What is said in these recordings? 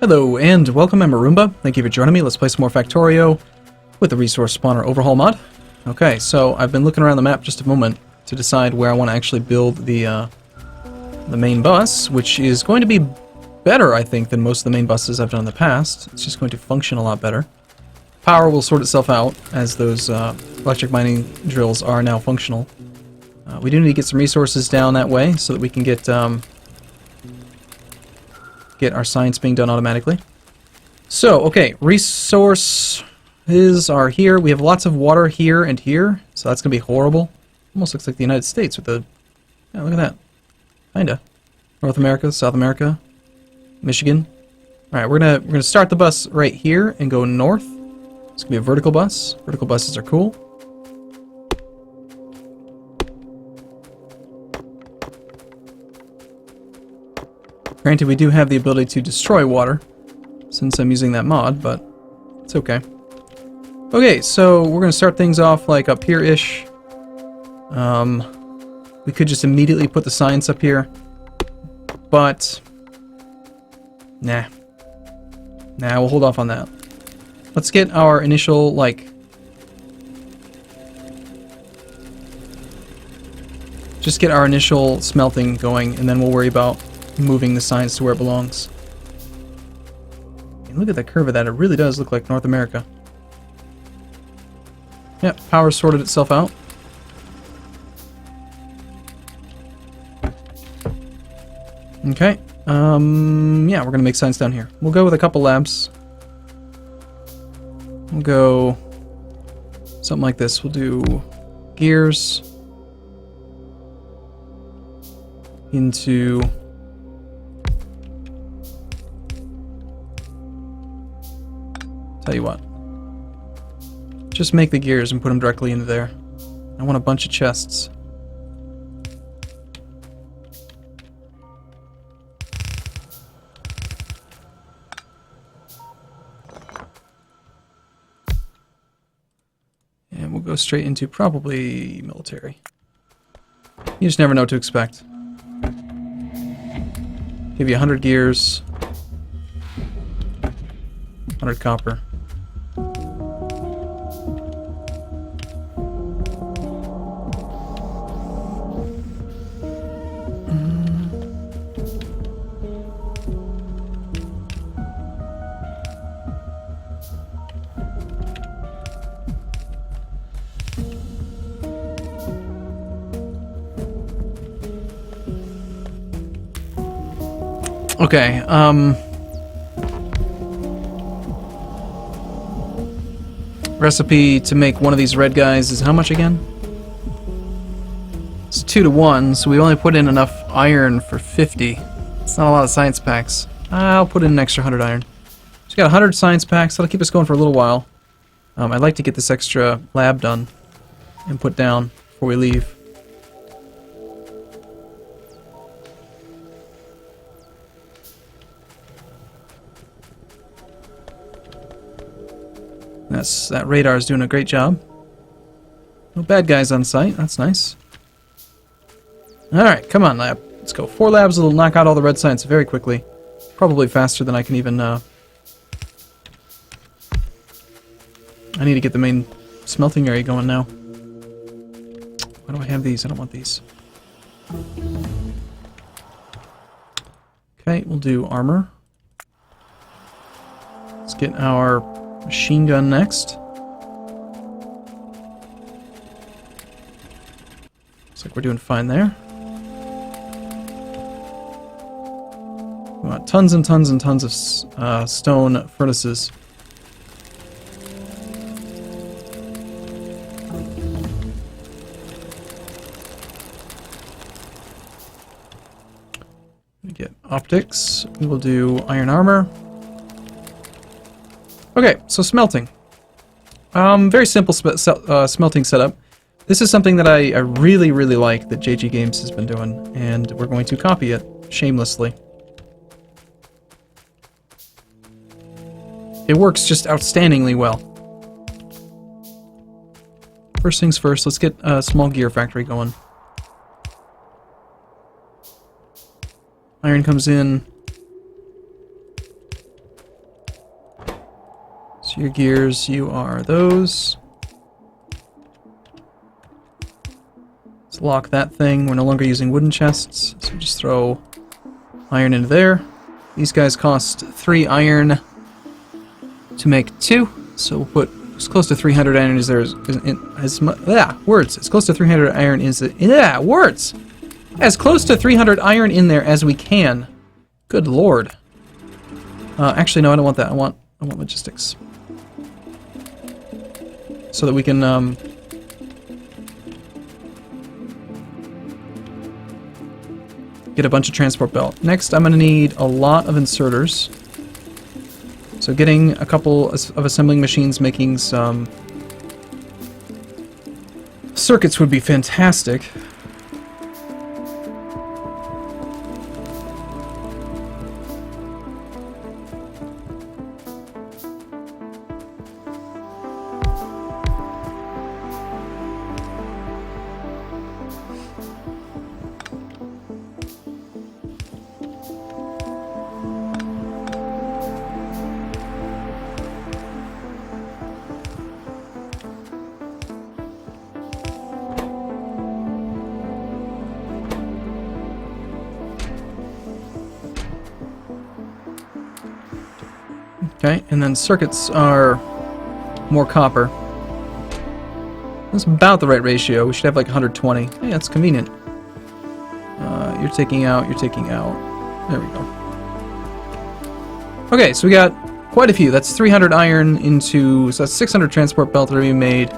Hello and welcome, I'm Arumba. Thank you for joining me. Let's play some more Factorio with the resource Spawner Overhaul mod. Okay, so I've been looking around the map just a moment to decide where I want to actually build the main bus, which is going to be better, I think, than most of the main buses I've done in the past. It's just going to function a lot better. Power will sort itself out as those electric mining drills are now functional. We do need to get some resources down that way so that we can get our science being done automatically. So, okay, resources are here. We have lots of water here and here, so that's going to be horrible. Almost looks like the United States with the... Yeah, look at that. Kinda. North America, South America, Michigan. Alright, we're gonna start the bus right here and go north. It's gonna be a vertical bus. Vertical buses are cool. Granted, we do have the ability to destroy water, since I'm using that mod, but it's okay. Okay, so we're going to start things off like up here-ish. We could just immediately put the science up here, but... Nah, we'll hold off on that. Let's get our initial, like... Just get our initial smelting going, and then we'll worry about moving the science to where it belongs. And look at the curve of that. It really does look like North America. Yep, power sorted itself out. Okay. Yeah, we're gonna make science down here. We'll go with a couple labs. We'll go something like this. We'll do gears into... Tell you what. Just make the gears and put them directly into there. I want a bunch of chests. And we'll go straight into probably military. You just never know what to expect. Give you 100 gears. 100 copper. Okay, recipe to make one of these red guys is how much again? It's 2 to 1, so we only put in enough iron for 50. It's not a lot of science packs. I'll put in an extra 100 iron. So we got 100 science packs. That'll keep us going for a little while. I'd like to get this extra lab done and put down before we leave. That radar is doing a great job. No bad guys on site. That's nice. Alright, come on, lab. Let's go. 4 labs will knock out all the red science very quickly. Probably faster than I can even... I need to get the main smelting area going now. Why do I have these? I don't want these. Okay, we'll do armor. Let's get our... machine gun next. Looks like we're doing fine there. We want tons and tons and tons of stone furnaces. We get optics. We will do iron armor. Okay, so smelting. Very simple smelting setup. This is something that I really, really like that JG Games has been doing, and we're going to copy it shamelessly. It works just outstandingly well. First things first, let's get a small gear factory going. Iron comes in. Your gears, you are those. Let's lock that thing. We're no longer using wooden chests, so just throw iron into there. These guys cost 3 iron to make 2, so we'll put as close to 300 iron as there is words. As close to 300 iron is words. As close to 300 iron in there as we can. Good lord. Actually, no, I don't want that. I want logistics, so that we can get a bunch of transport belt. Next, I'm going to need a lot of inserters. So getting a couple of assembling machines making some circuits would be fantastic. Okay, and then circuits are more copper. That's about the right ratio. We should have like 120. Hey, that's convenient. You're taking out, you're taking out. There we go. Okay, so we got quite a few. That's 300 iron into, so that's 600 transport belt that are being made.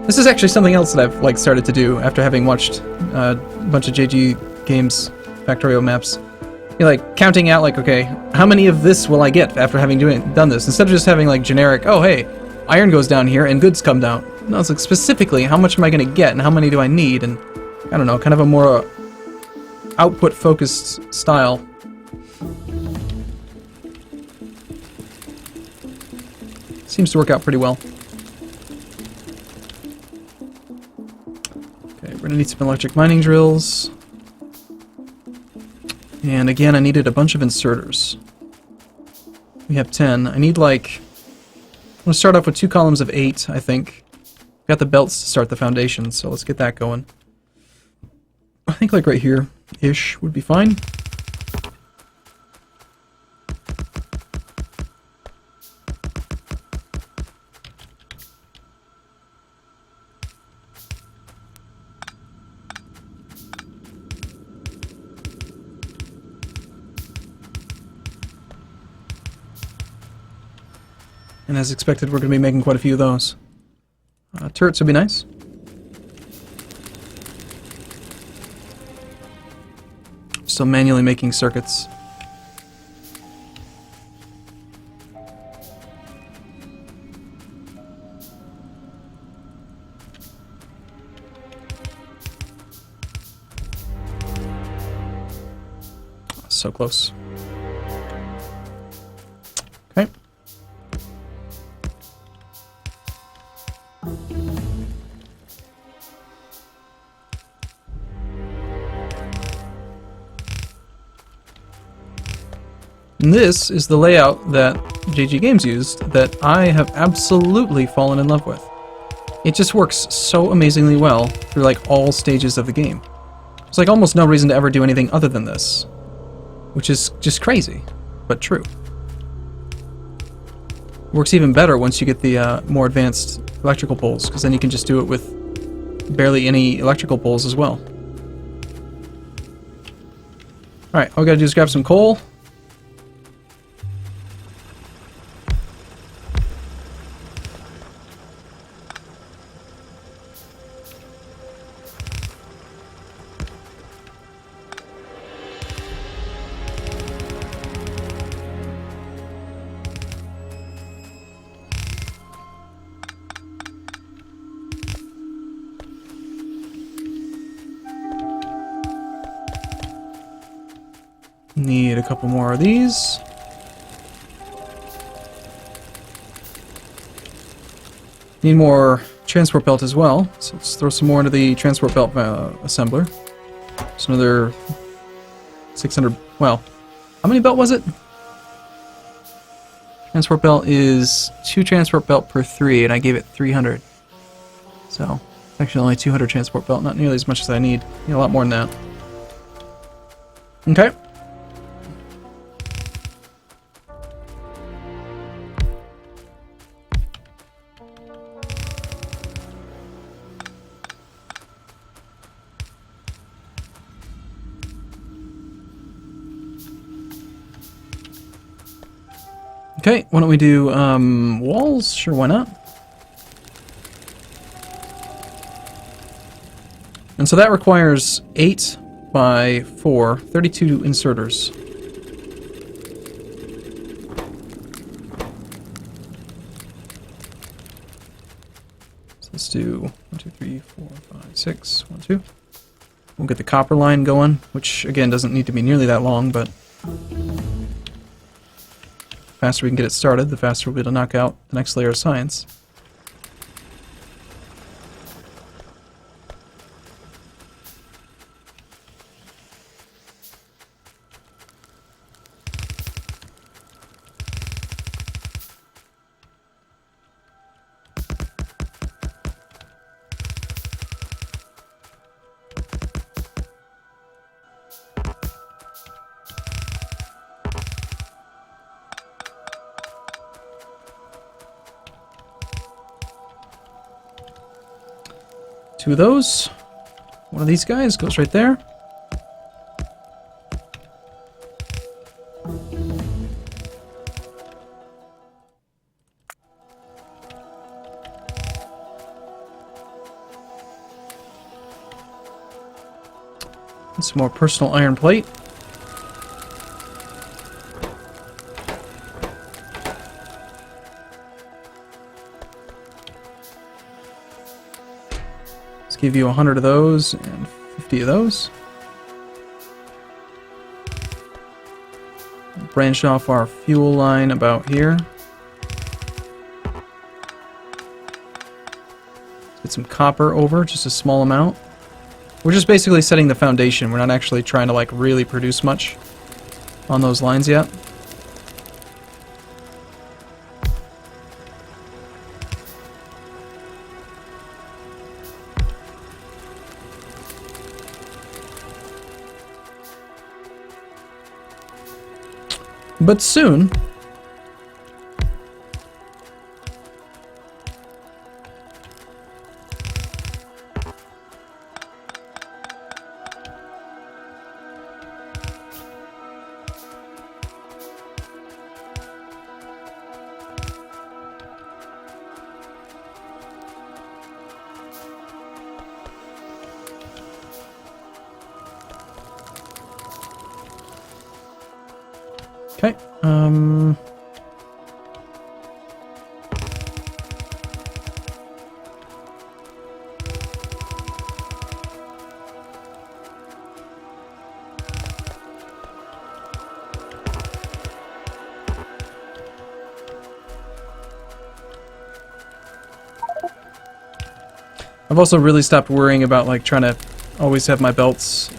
This is actually something else that I've like started to do after having watched a bunch of JG Games Factorio maps. You're like counting out like, okay, how many of this will I get after having done this? Instead of just having like generic, oh hey, iron goes down here and goods come down. No, it's like specifically how much am I going to get and how many do I need, and I don't know, kind of a more output focused style. Seems to work out pretty well. Okay, we're going to need some electric mining drills. And again, I needed a bunch of inserters. We have 10. I need like... I'm going to start off with 2 columns of 8, I think. Got the belts to start the foundation, so let's get that going. I think like right here-ish would be fine. And as expected, we're going to be making quite a few of those. Turrets would be nice. Still manually making circuits. So close. Okay. And this is the layout that JG Games used that I have absolutely fallen in love with. It just works so amazingly well through like all stages of the game. There's like almost no reason to ever do anything other than this, which is just crazy, but true. Works even better once you get the more advanced electrical poles, because then you can just do it with barely any electrical poles as well. Alright, all we gotta do is grab some coal. Need a couple more of these. Need more transport belt as well, so let's throw some more into the transport belt assembler. Just another 600, well, how many belt was it? Transport belt is 2 transport belt per 3, and I gave it 300. So, it's actually only 200 transport belt, not nearly as much as I need. I need a lot more than that. Okay. Okay, why don't we do walls? Sure, why not? And so that requires 8 by 4, 32 inserters. So let's do 1, 2, 3, 4, 5, 6, 1, 2. We'll get the copper line going, which again doesn't need to be nearly that long, but the faster we can get it started, the faster we'll be able to knock out the next layer of science. Two of those. One of these guys goes right there. And some more personal iron plate. Give you 100 of those and 50 of those. Branch off our fuel line about here. Get some copper over, just a small amount. We're just basically setting the foundation. We're not actually trying to like really produce much on those lines yet. But soon. Okay, I've also really stopped worrying about like trying to always have my belts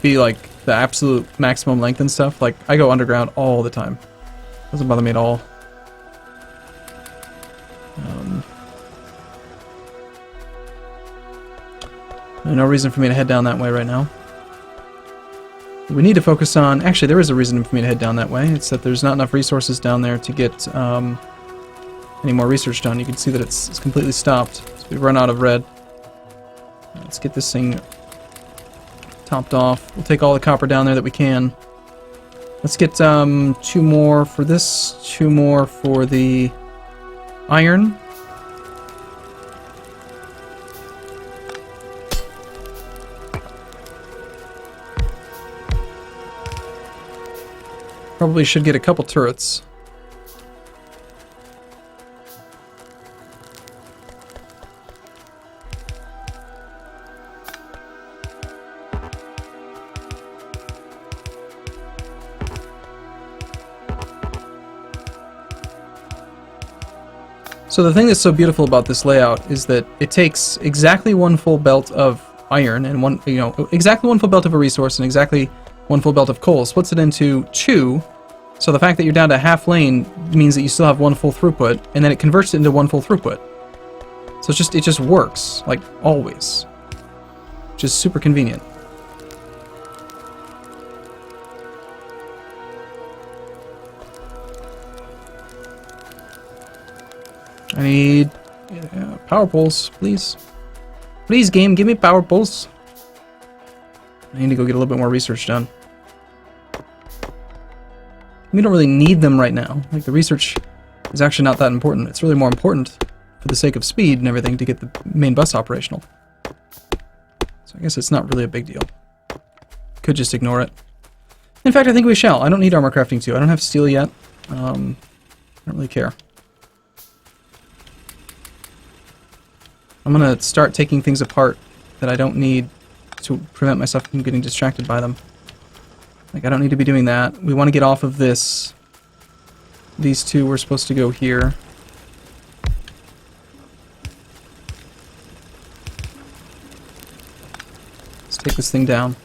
be like the absolute maximum length and stuff. Like I go underground all the time. Doesn't bother me at all. No reason for me to head down that way right now. We need to focus on... Actually, there is a reason for me to head down that way. It's that there's not enough resources down there to get any more research done. You can see that it's completely stopped. So we've run out of red. Let's get this thing topped off. We'll take all the copper down there that we can. Let's get 2 more for this, 2 more for the iron. Probably should get a couple turrets. So the thing that's so beautiful about this layout is that it takes exactly 1 full belt of iron and exactly 1 full belt of a resource and exactly 1 full belt of coal, splits it into 2. So the fact that you're down to half lane means that you still have one full throughput, and then it converts it into one full throughput. So it just works, like always. Which is super convenient. I need power poles, please. Please, game, give me power poles. I need to go get a little bit more research done. We don't really need them right now. Like, the research is actually not that important. It's really more important for the sake of speed and everything to get the main bus operational. So I guess it's not really a big deal. Could just ignore it. In fact, I think we shall. I don't need armor crafting 2. I don't have steel yet. I don't really care. I'm gonna start taking things apart that I don't need to prevent myself from getting distracted by them. Like, I don't need to be doing that. We want to get off of this. These two were supposed to go here. Let's take this thing down.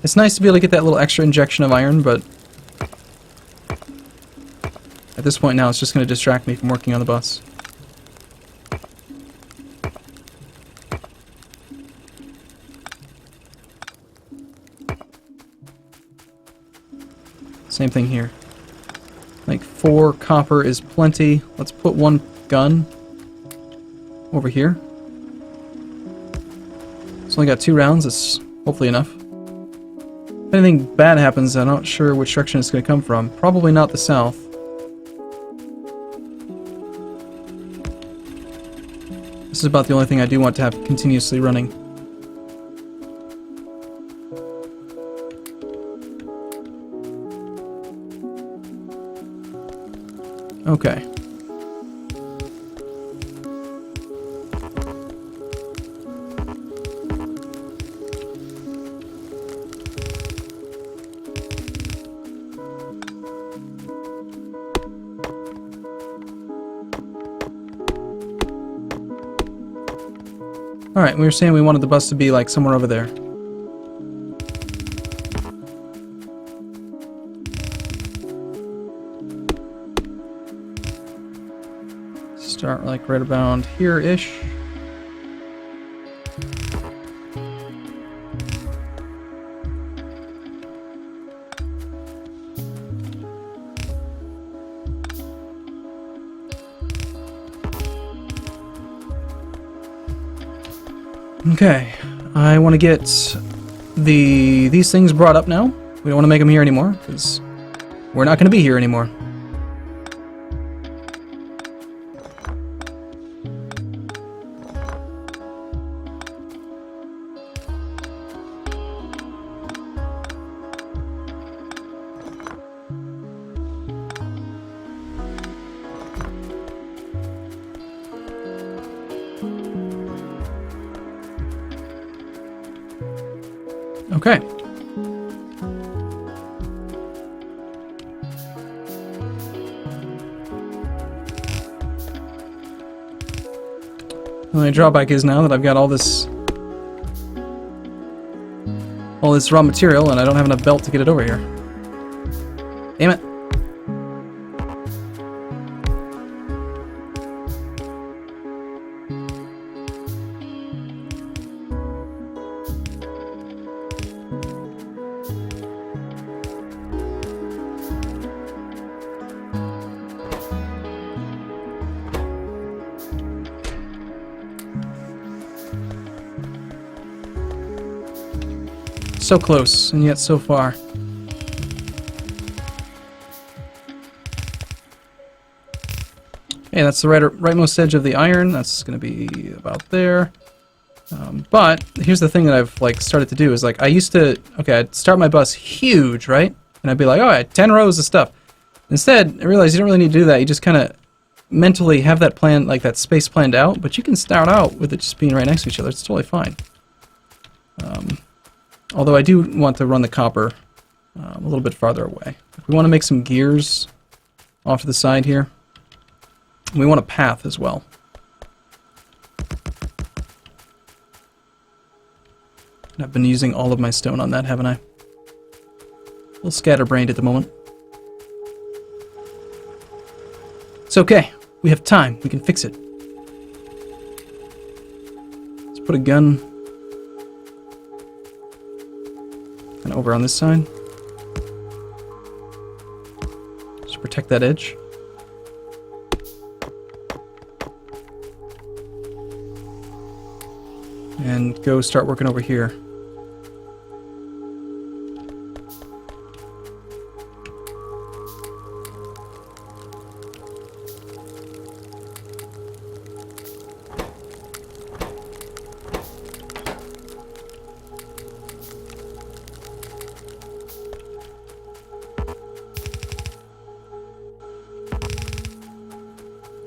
It's nice to be able to get that little extra injection of iron, but at this point now it's just going to distract me from working on the bus. Same thing here. Like 4 copper is plenty. Let's put 1 gun over here. It's only got 2 rounds. It's hopefully enough. If anything bad happens, I'm not sure which direction it's going to come from. Probably not the south. This is about the only thing I do want to have continuously running. Okay. Alright, we were saying we wanted the bus to be like somewhere over there. Start like right about here-ish. Okay, I want to get these things brought up now. We don't want to make them here anymore, because we're not going to be here anymore. Okay. The only drawback is now that I've got all this raw material and I don't have enough belt to get it over here. Damn it. So close, and yet so far. Okay, that's the rightmost edge of the iron. That's going to be about there. But here's the thing that I've like started to do is like I used to, okay, I'd start my bus huge, right? And I'd be like, oh, I had 10 rows of stuff. Instead, I realized you don't really need to do that. You just kind of mentally have that plan, like that space planned out, but you can start out with it just being right next to each other. It's totally fine. Although I do want to run the copper a little bit farther away. If we want to make some gears off to the side here, we want a path as well. And I've been using all of my stone on that, haven't I? A little scatterbrained at the moment. It's okay. We have time. We can fix it. Let's put a gun kind of over on this side. Just protect that edge. And go start working over here.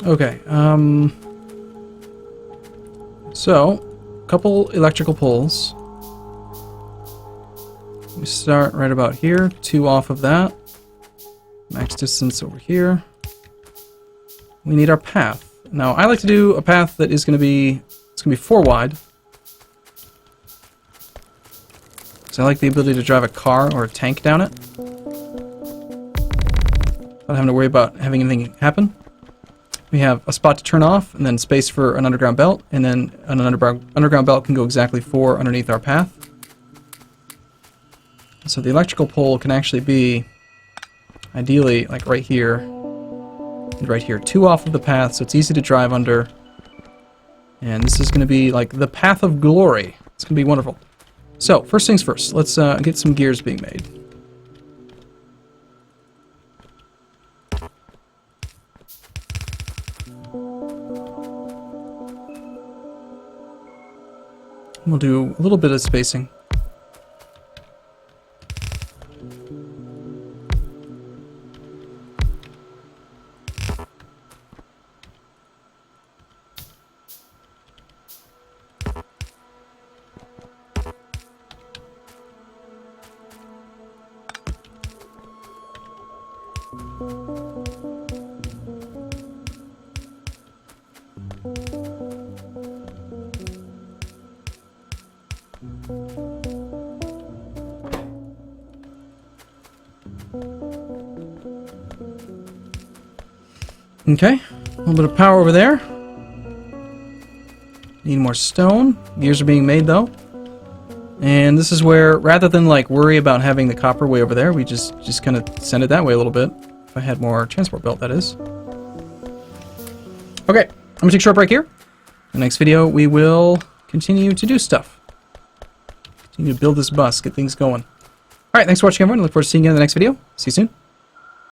Okay, so, a couple electrical poles. We start right about here, 2 off of that. Max distance over here. We need our path. Now, I like to do a path that is going to be, it's going to be 4 wide. So I like the ability to drive a car or a tank down it, without having to worry about having anything happen. We have a spot to turn off, and then space for an underground belt, and then an underground belt can go exactly 4 underneath our path. So the electrical pole can actually be, ideally, like right here, and right here. 2 off of the path, so it's easy to drive under. And this is going to be like the path of glory. It's going to be wonderful. So, first things first, let's get some gears being made. We'll do a little bit of spacing. Okay, a little bit of power over there. Need more stone. Gears are being made though. And this is where, rather than like worry about having the copper way over there, we just kind of send it that way a little bit. If I had more transport belt, that is. Okay, I'm gonna take a short break here. In the next video, we will continue to do stuff. Continue to build this bus, get things going. Alright, thanks for watching everyone. I look forward to seeing you in the next video. See you soon.